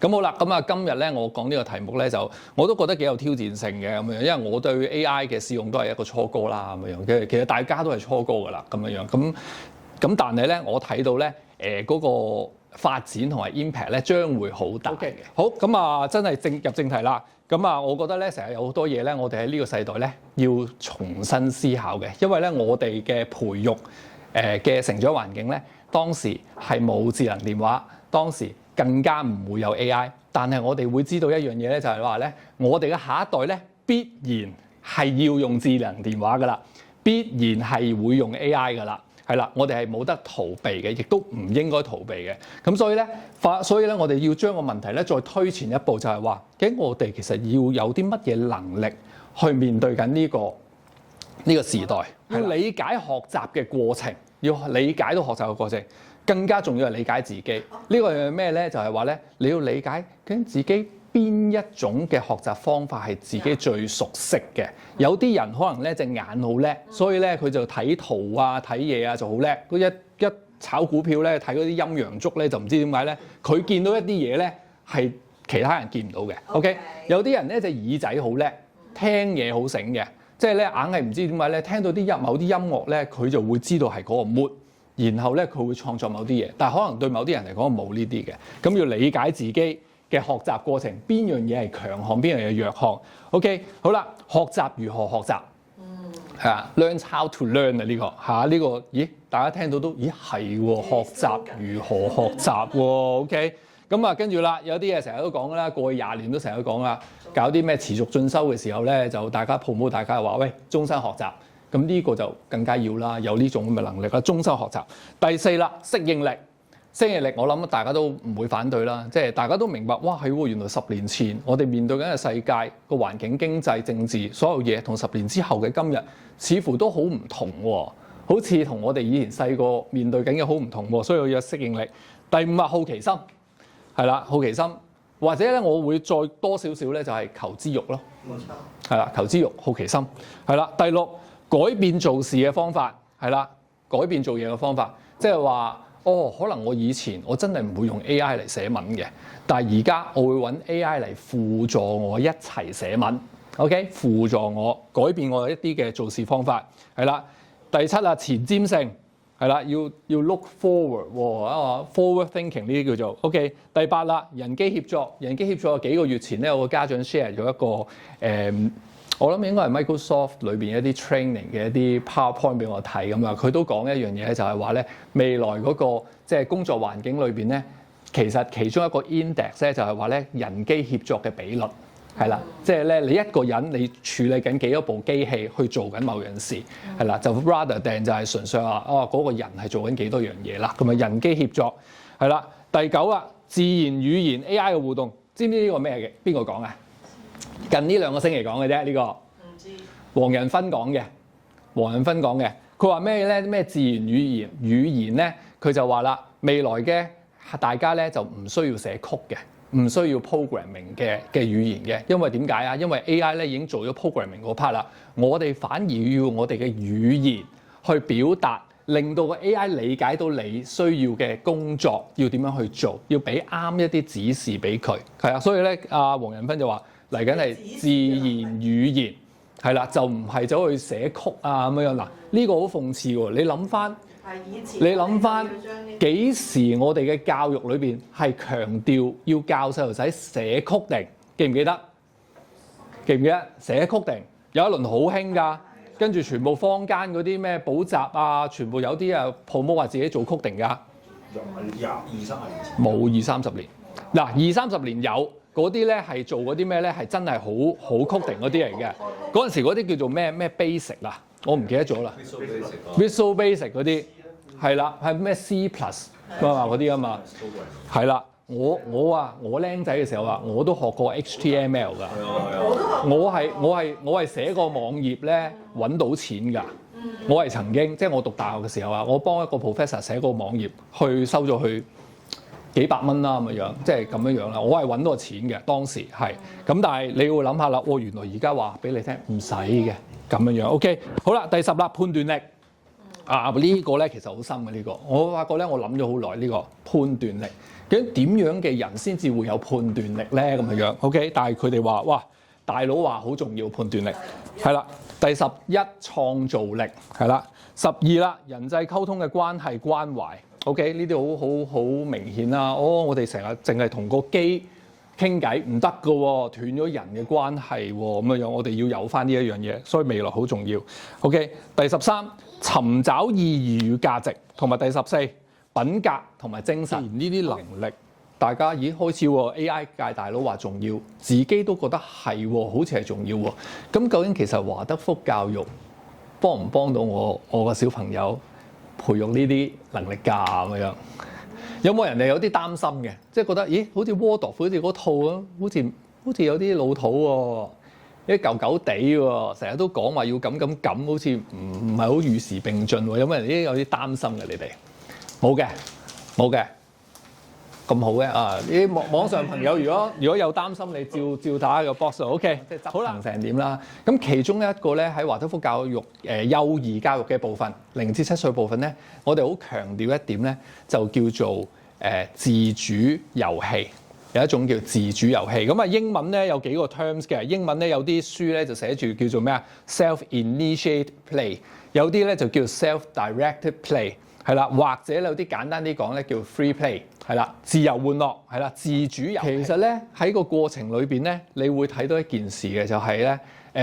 咁好啦，咁啊今日咧我講呢個題目咧就我都覺得幾有挑戰性嘅咁樣，因為我對 AI 嘅使用都係一個初哥啦咁樣，其實大家都係初哥㗎啦咁樣，咁但係咧我睇到咧嗰個發展同埋 impact 咧將會好大嘅。Okay. 好，咁啊真係入正題啦。咁啊，我覺得咧成日有好多嘢咧，我哋喺呢個世代咧要重新思考嘅，因為咧我哋嘅培育嘅成長環境咧，當時係冇智能電話，當時更加唔會有 AI， 但係我哋會知道一樣嘢咧，就係話咧，我哋嘅下一代咧必然係要用智能電話㗎啦，必然係會用 AI 㗎啦，係啦，我哋係冇得逃避嘅，亦都唔應該逃避嘅。咁所以咧，我哋要將個問題咧再推前一步，就係話，究竟我哋其實要有啲乜嘢能力去面對緊呢個時代，要理解學習嘅過程，要理解到學習嘅過程。更加重要係理解自己，呢個係咩咧？就係話咧，你要理解究竟自己邊一種嘅學習方法係自己最熟悉嘅。有啲人可能咧隻眼好叻，所以咧佢就睇圖啊、睇嘢啊就好叻。佢一炒股票咧，睇嗰啲陰陽燭咧，就唔知點解咧，佢見到一啲嘢咧係其他人見唔到嘅。OK， 有啲人咧隻耳仔好叻，聽嘢好醒嘅，即係咧硬係唔知點解咧，聽到某啲音樂咧，佢就會知道係嗰個 mood。然後咧，佢會創作某啲嘢，但係可能對某啲人嚟講冇呢啲嘅。咁要理解自己嘅學習過程，邊樣嘢係強項，邊樣嘢係弱項。OK， 好啦，學習如何學習？係啊 ，learn how to learn 啊呢個嚇呢個，咦？大家聽到都咦係喎，學習如何學習喎 ？OK， 咁啊跟住啦，有啲嘢成日都講啦，過去20年都成日都講啦，搞啲咩持續進修嘅時候咧，就大家 promote大家話喂，終身學習。咁呢個就更加要啦，有呢種咁嘅能力啦，終身學習。第四啦，適應力。適應力我諗大家都唔會反對啦，即係大家都明白，哇係喎，原來10年前我哋面對緊嘅世界個環境、經濟、政治所有嘢，同10年之後嘅今日似乎都好唔同喎，好似同我哋以前細個面對緊嘅好唔同喎，所以要有適應力。第5啊，好奇心，係啦，好奇心，或者咧我會再多少少咧，就係求知欲咯，係啦，求知欲、好奇心，係啦。第6。改變做事嘅方法係啦，改變做嘢嘅方法，即係話可能我以前我真係唔會用 AI 嚟寫文嘅，但係而家我會揾 AI 嚟輔助我一齊寫文 ，OK？ 輔助我改變我一啲嘅做事方法係啦。第7啊，前瞻性係啦，要 look forward forward thinking 呢啲叫做 OK。第8啦，人機協作，人機協作幾個月前咧，有個家長 share 咗一個我諗應該係 Microsoft 裏邊一啲 training 嘅一啲 PowerPoint 俾我睇咁啊，佢都講一樣嘢就係話咧，未來嗰個即係工作環境裏邊咧，其實其中一個 index 咧就係話咧人機協作嘅比率係啦，即係咧你一個人你處理緊幾多部機器去做緊某樣事係啦，就 rather than 就係純粹話嗰個人係做緊幾多樣嘢啦，咁啊人機協作係啦。第9啊，自然語言 AI 嘅互動，知唔知呢個咩嘅？邊個講啊？近呢2個星期講嘅啫，呢個唔知黃仁勳講嘅，佢話咩咧？咩自然語言咧？佢就話啦，未來嘅大家咧就唔需要寫曲嘅，唔需要 programming 嘅語言嘅，因為點解啊？因為 AI 咧已經做咗 programming 嗰 part 啦，我哋反而要我哋嘅語言去表達，令到個 AI 理解到你需要嘅工作要點樣去做，要俾啱一啲指示俾佢，係啊，所以咧阿黃仁勳就話。嚟緊係自然語言，係啦，就唔係走去寫曲啊咁樣嗱。呢個好諷刺喎！你諗翻幾時我哋嘅教育裏邊係強調要教細路仔寫曲定？記唔記得？記唔記得寫曲定？有一輪好興㗎，跟住全部坊間嗰啲咩補習啊，全部有啲啊 promote 話自己做曲定㗎。冇20-30年。嗱，20-30年有。嗰啲咧係做嗰啲咩咧？係真係好 coding 嗰啲嚟嘅。嗰陣時嗰啲叫做咩 basic 啦，我唔記得咗啦。Visual Basic 嗰啲係啦，係咩 C plus 嗰啲啊嘛。係啦，我僆仔嘅時候啊，我都學過 HTML 㗎。我係寫個網頁咧揾到錢㗎。我係曾經即係我讀大學嘅時候啊，我幫一個 professor 寫個網頁，去收咗佢幾百蚊啦咁樣，即係咁樣啦。我係揾到錢嘅，當時係咁，但係你要諗下啦，原來而家話俾你聽唔使嘅咁樣。OK， 好啦，第10啦，判斷力啊，呢個咧其實好深嘅呢個。我發覺咧，我諗咗好耐呢個判斷力。究竟點樣嘅人先至會有判斷力咧？咁樣，OK？但係佢哋話，哇，大佬話好重要判斷力，係啦。第11創造力係啦，12啦人際溝通嘅關係關懷 ，OK？呢啲好明顯啦。我哋成日淨係同個機傾偈唔得㗎喎，斷咗人嘅關係喎，咁樣我哋要有翻呢一樣嘢，所以未來好重要。OK？第13尋找意義與價值，同埋第14品格同埋精神呢啲能力。大家已經開始喎 AI 界大佬話重要，自己都覺得係喎，好似係重要喎。咁究竟其實華德福教育幫唔幫到我個小朋友培育呢啲能力㗎咁樣？有冇人哋有啲擔心嘅，即係覺得咦，好似 Waldorf 好似嗰套啊，好似有啲老土喎，有啲舊舊地喎，成日都講話要咁，好似唔係好與時並進喎。有冇人有啲擔心嘅？你哋冇嘅。咁好嘅啊！啲網上朋友如果有擔心，你照打個 box OK， 即係執行成點啦。咁其中一個咧喺華德福教育幼兒教育嘅部分，0至7歲部分咧，我哋好強調一點咧，就叫做自主遊戲。有一種叫自主遊戲。咁啊英文咧有幾個 terms 嘅，英文咧有啲書咧就寫住叫做咩啊 self-initiated play， 有啲咧就叫 self-directed play。係啦，或者有啲簡單啲講咧，叫 free play， 係啦，自由玩樂，係啦，自主遊戲。其實咧喺個過程裏邊咧，你會睇到一件事嘅，就係咧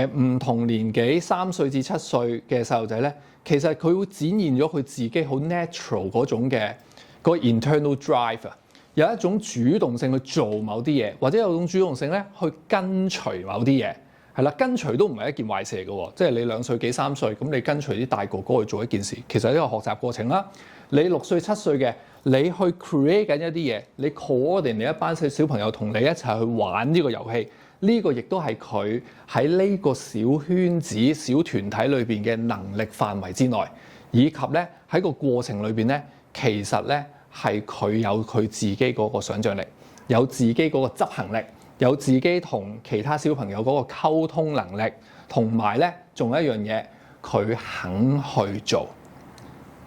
唔同年紀3歲至7歲嘅細路仔咧，其實佢會展現咗佢自己好 natural 嗰種嘅嗰個 internal drive 啊，有一種主動性去做某啲嘢，或者有種主動性咧去跟隨某啲嘢。係啦，跟隨都唔係一件壞事嚟嘅喎，即係你2歲幾3歲，咁你跟隨啲大哥哥去做一件事，其實係一個學習過程啦。你6歲7歲嘅，你去 create 緊一啲嘢，你 coordinate 你一班小朋友同你一齊去玩呢個遊戲，呢個亦都係佢喺呢個小圈子、小團體裏邊嘅能力範圍之內，以及咧喺個過程裏邊咧，其實咧係佢有佢自己嗰個想像力，有自己嗰個執行力。有自己同其他小朋友嗰個溝通能力，同埋咧仲有一樣嘢，佢肯去做。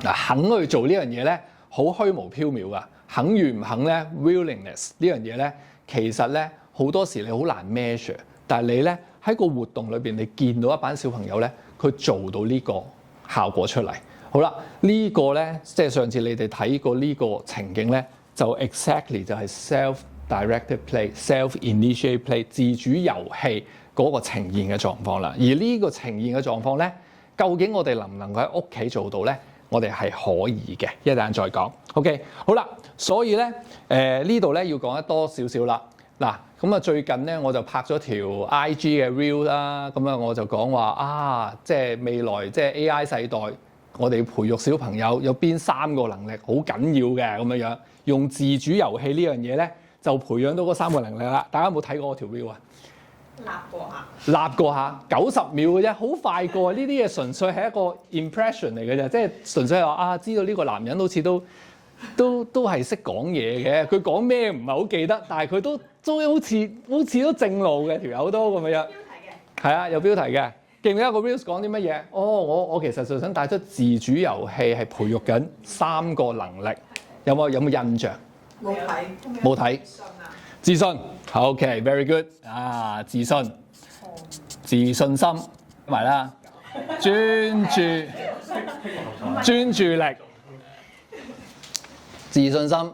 肯去做呢樣嘢咧，好虛無縹緲噶。肯與唔肯咧 ，willingness 呢樣嘢咧，其實咧好多時你好難 measure， 但係你咧喺個活動裏邊，你見到一班小朋友咧，佢做到呢個效果出嚟。好啦，呢個咧即係上次你哋睇過呢個情景咧，就 exactly 就係 self-directed play、self-initiated play 自主遊戲嗰個呈現嘅狀況啦。而呢個呈現嘅狀況咧，究竟我哋能唔能夠喺屋企做到咧？我哋係可以嘅，一陣再講。OK， 好啦，所以咧呢度咧要講得多少少啦。嗱，咁啊最近咧我就拍咗條 IG 嘅 reel 啦，咁啊我就講話啊，即係未來即係 AI 世代，我哋培育小朋友有邊3個能力好緊要嘅咁樣樣，用自主遊戲呢樣嘢咧就培養到嗰3個能力啦。大家有冇睇過我條 reel 啊？立過下90秒嘅啫，好快過。呢啲嘢純粹係一個 impression 嚟嘅啫，即係純粹係話啊，知道呢個男人好似都係識講嘢嘅。佢講咩唔係好記得，但係佢都好似都正路嘅，條友都咁樣。標題嘅係啊，有標題嘅。記唔記得個 reels 講啲乜嘢？我其實就想帶出自主遊戲係培育緊3個能力。有冇印象？冇睇。自信 ，OK，very good 啊！自信、自信心，埋啦，專注力、自信心、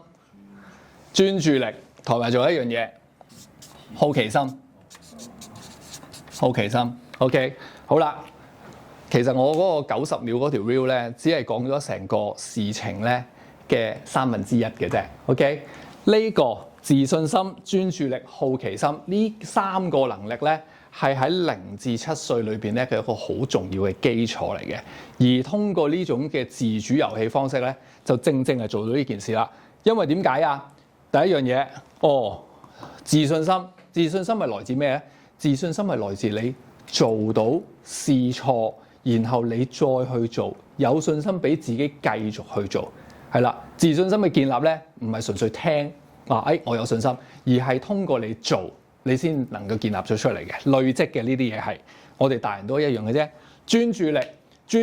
專注力，同埋做一樣嘢，好奇心 ，OK， 好啦。其實我嗰個90秒嗰條 reel 咧，只係講咗成個事情咧嘅1/3嘅啫。OK， 呢個自信心、專注力、好奇心呢3個能力咧，係喺0至7歲裏邊咧，佢有一個好重要嘅基礎嚟嘅。而通過呢種嘅自主遊戲方式咧，就正係做到呢件事啦。因為點解啊？第一樣嘢，自信心係來自咩咧？自信心係來自你做到試錯，然後你再去做，有信心俾自己繼續去做。係啦，自信心嘅建立咧，唔係純粹聽。我有信心，而係通過你做，你先能夠建立咗出嚟嘅累積嘅呢啲嘢係，我哋大人都一樣嘅啫。專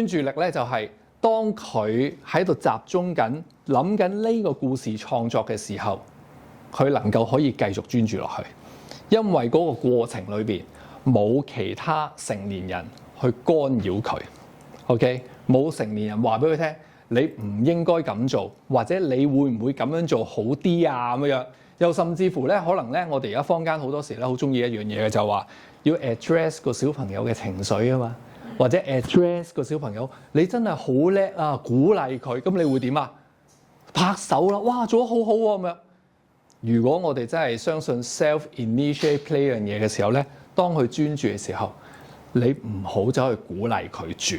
注力咧就係當佢喺度集中緊諗緊呢個故事創作嘅時候，佢能夠可以繼續專注落去，因為嗰個過程裏邊冇其他成年人去干擾佢。OK， 冇成年人話俾佢聽，你唔應該咁做，或者你會唔會咁樣做好啲啊咁樣。又甚至乎咧，可能咧，我哋而家坊間好多時咧，好中意一樣嘢嘅就係話要 address 個小朋友嘅情緒啊嘛，或者 address 個小朋友，你真係好叻啊，鼓勵佢，咁你會點啊？拍手啦，哇，做得好好喎咁樣。如果我哋真係相信 self-initiate play 呢樣嘢嘅時候咧，當佢專注嘅時候，你唔好走去鼓勵佢住，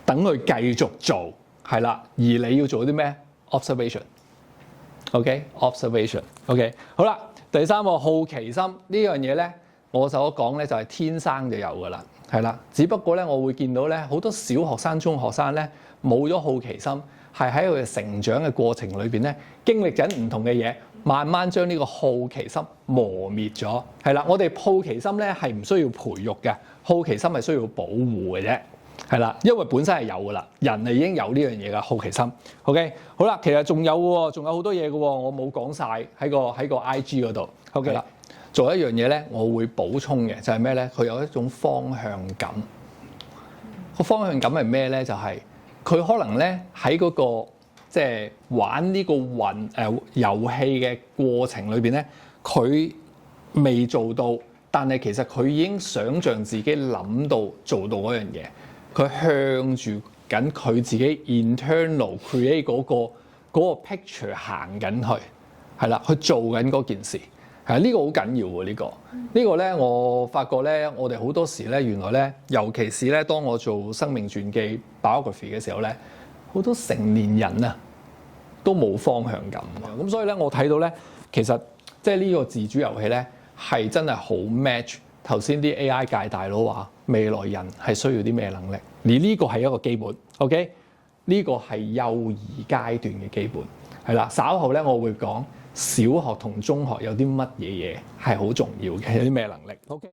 等佢繼續做，係啦。而你要做啲咩 ？observation。OK，observation。OK， 好啦，第三個好奇心呢樣嘢咧，我所講咧就係天生就有㗎啦，係啦。只不過咧，我會見到咧好多小學生、中學生咧冇咗好奇心，係喺佢嘅成長嘅過程裏邊咧經歷緊唔同嘅嘢，慢慢將呢個好奇心磨滅咗。係啦，我哋好奇心咧係唔需要培育嘅，好奇心係需要保護嘅啫。係啦，因為本身係有㗎啦，人係已經有呢樣嘢㗎，好奇心。OK， 好啦，其實仲有喎，仲有好多嘢㗎喎，我冇講晒喺個 IG 嗰度。OK 啦，仲有一樣嘢咧，我會補充嘅就係咩咧？佢有一種方向感。個方向感係咩咧？就係佢可能咧喺嗰個即係玩呢個遊戲嘅過程裏邊咧，佢未做到，但係其實佢已經想像自己諗到做到嗰樣嘢。佢向住緊佢自己 internal create 嗰個 picture 行緊去，係啦，去做緊嗰件事，係呢個好緊要喎。呢個咧，我發覺咧，我哋好多時咧，原來咧，尤其是咧，當我做生命傳記 biography 嘅時候咧，好多成年人啊都冇方向感。咁所以咧，我睇到咧，其實即係呢個自主遊戲咧，係真係好 match 頭先啲 AI 界大佬話未來人係需要啲咩能力，而呢個係一個基本 ，OK？ 呢個係幼兒階段嘅基本，係啦。稍後咧，我會講小學同中學有啲乜嘢嘢係好重要嘅，有啲咩能力 ，OK？